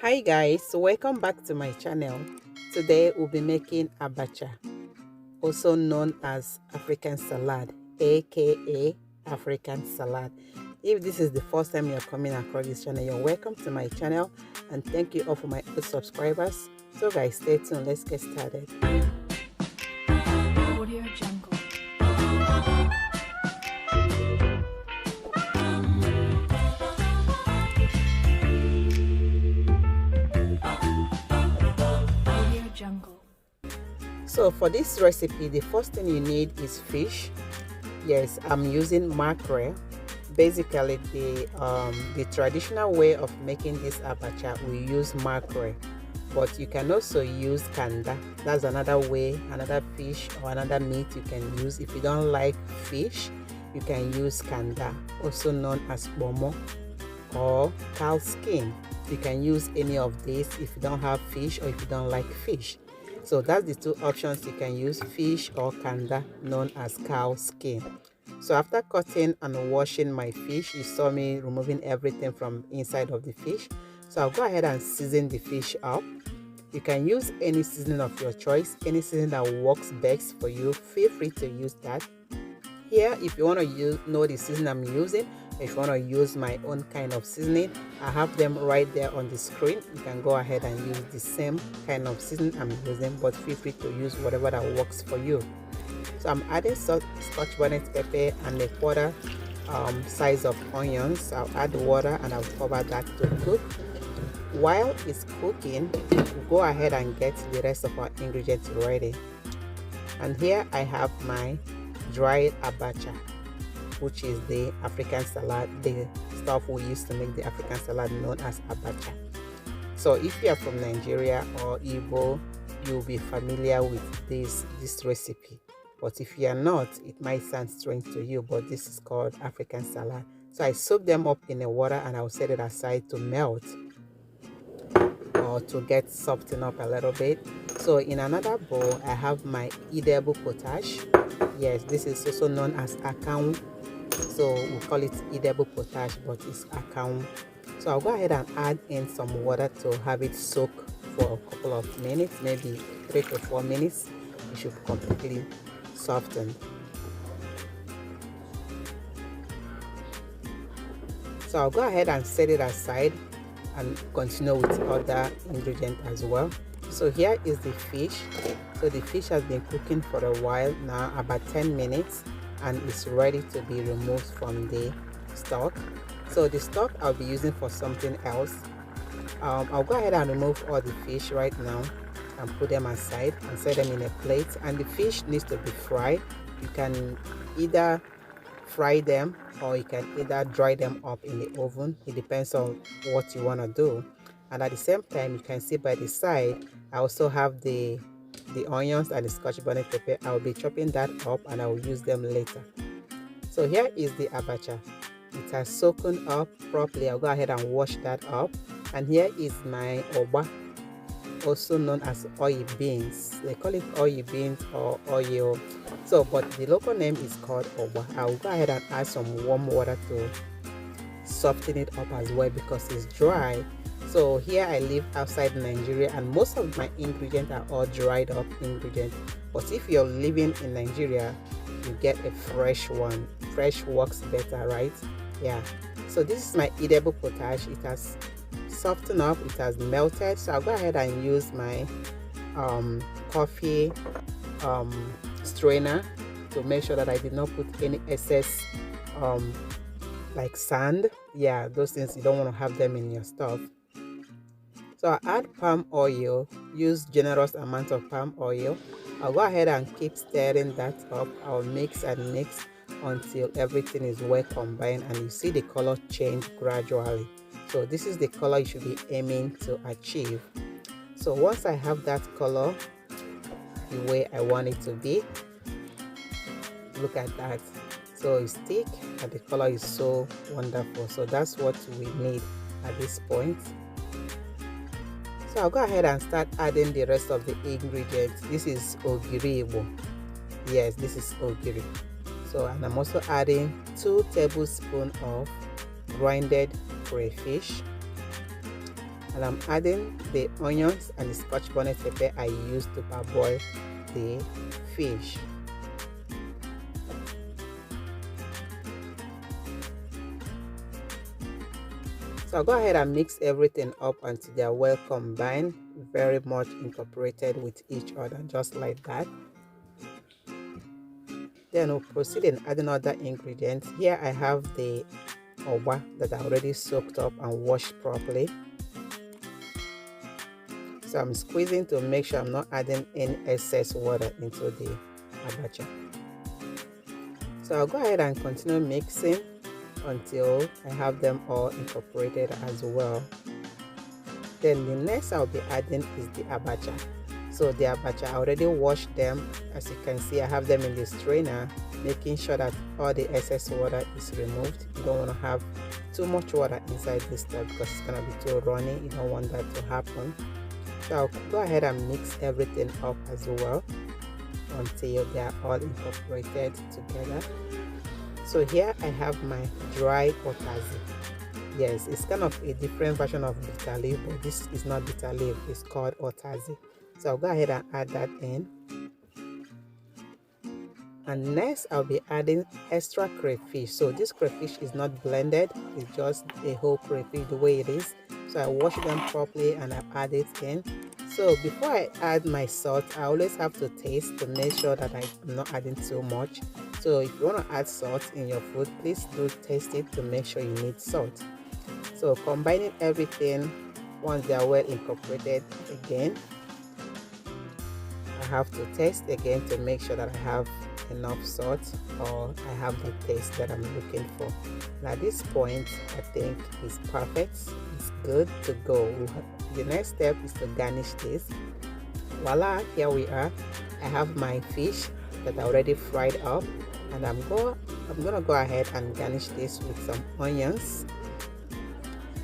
Hi guys, welcome back to my channel. Today we'll be making abacha, also known as African salad, aka African salad. If this is the first time you're coming across this channel, you're welcome to my channel, and thank you all for my old subscribers. So guys, stay tuned, let's get started. Audio Jungle. So for this recipe, the first thing you need is fish. Yes, I'm using mackerel. Basically, the traditional way of making this abacha, we use mackerel, but you can also use kanda. That's another way, another fish or another meat you can use. If you don't like fish, you can use kanda, also known as bomo, or cow skin. You can use any of these if you don't have fish or if you don't like fish. So that's the two options. You can use fish or kanda, known as cow skin. So after cutting and washing my fish, you saw me removing everything from inside of the fish. So I'll go ahead and season the fish up. You can use any seasoning of your choice, any seasoning that works best for you. Feel free to use that. Here, if you want to know the seasoning I'm using, if you want to use my own kind of seasoning, I have them right there on the screen. You can go ahead and use the same kind of seasoning I'm using, but feel free to use whatever that works for you. So I'm adding scotch bonnet pepper and a quarter size of onions. I'll add water and I'll cover that to cook. While it's cooking, we'll go ahead and get the rest of our ingredients ready. And here I have my dried abacha, which is the African salad, the stuff we use to make the African salad known as abacha. So if you are from Nigeria or Igbo, you'll be familiar with this recipe. But if you are not, it might sound strange to you, but this is called African salad. So I soak them up in the water and I'll set it aside to melt or to get softened up a little bit. So in another bowl, I have my edible potash. Yes, this is also known as akam. So we call it edible potash, but it's akam. So I'll go ahead and add in some water to have it soak for a couple of minutes, maybe 3 to 4 minutes. It should be completely softened. So I'll go ahead and set it aside and continue with other ingredients as well. So here is the fish. So the fish has been cooking for a while now, about 10 minutes, and it's ready to be removed from the stock. So the stock I'll be using for something else. I'll go ahead and remove all the fish right now and put them aside and set them in a plate. And the fish needs to be fried. You can either fry them or you can either dry them up in the oven. It depends on what you want to do. And at the same time, you can see by the side, I also have the onions and the scotch bonnet pepper. I'll be chopping that up and I will use them later. So here is the abacha. It has soaked up properly. I'll go ahead and wash that up. And here is my ugba, also known as oil beans. They call it oil beans or oil. So, but the local name is called ugba. I'll go ahead and add some warm water to soften it up as well because it's dry. So here I live outside Nigeria and most of my ingredients are all dried up ingredients. But if you're living in Nigeria, you get a fresh one. Fresh works better, right? Yeah. So this is my edible potash. It has softened up, it has melted. So I'll go ahead and use my coffee strainer to make sure that I did not put any excess like sand. Yeah, those things, you don't want to have them in your stuff. So I add palm oil, use generous amount of palm oil. I'll go ahead and keep stirring that up. I'll mix and mix until everything is well combined and you see the color change gradually. So this is the color you should be aiming to achieve. So once I have that color the way I want it to be, look at that. So it's thick and the color is so wonderful. So that's what we need at this point. So I'll go ahead and start adding the rest of the ingredients. This is ogiri. Yes, this is ogiri. So, and I'm also adding 2 tablespoons of grinded crayfish. and I'm adding the onions and the scotch bonnet pepper I used to parboil the fish. So I'll go ahead and mix everything up until they are well combined, very much incorporated with each other, just like that. Then we'll proceed in adding other ingredients. Here I have the ugba that I already soaked up and washed properly. So I'm squeezing to make sure I'm not adding any excess water into the abacha. So I'll go ahead and continue mixing until I have them all incorporated as well. Then the next I'll be adding is the abacha. So the abacha, I already washed them. As you can see, I have them in the strainer, making sure that all the excess water is removed. You don't want to have too much water inside this stuff because it's going to be too runny. You don't want that to happen. So I'll go ahead and mix everything up as well until they are all incorporated together. So here I have my dry otazi. Yes, it's kind of a different version of bitter leaf, but this is not bitter leaf, it's called otazi. So I'll go ahead and add that in. And next I'll be adding extra crayfish. So this crayfish is not blended, it's just a whole crayfish the way it is. So I wash them properly and I add it in. So before I add my salt, I always have to taste to make sure that I'm not adding too much. So if you want to add salt in your food, please do taste it to make sure you need salt. So combining everything, once they are well incorporated again, I have to taste again to make sure that I have enough salt or I have the taste that I'm looking for. And at this point, I think it's perfect. It's good to go. The next step is to garnish this. Voila, here we are. I have my fish that I already fried up, and I'm gonna go ahead and garnish this with some onions.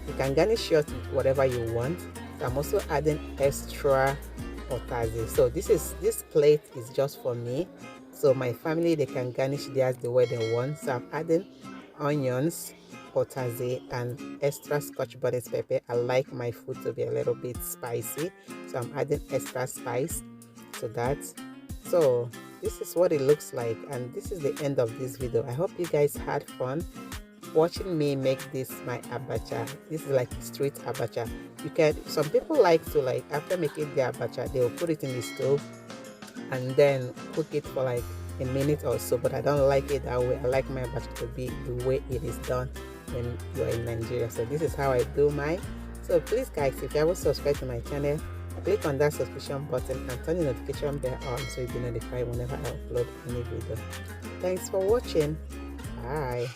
You can garnish yours with whatever you want. So I'm also adding extra otazi. So this plate is just for me. So my family, they can garnish theirs the way they want. So I'm adding onions, otazi, and extra scotch bonnet pepper. I like my food to be a little bit spicy, so I'm adding extra spice to that. So this is what it looks like, and this is the end of this video. I hope you guys had fun watching me make this my abacha. This is like street abacha. You can, some people like to, like, after making the abacha, they will put it in the stove and then cook it for like a minute or so, but I don't like it that way. I like my abacha to be the way it is done when you're in Nigeria. So this is how I do mine. So please guys, if you haven't subscribed to my channel, click on that subscription button and turn the notification bell on so you'll be notified whenever I upload any video. Thanks for watching. Bye.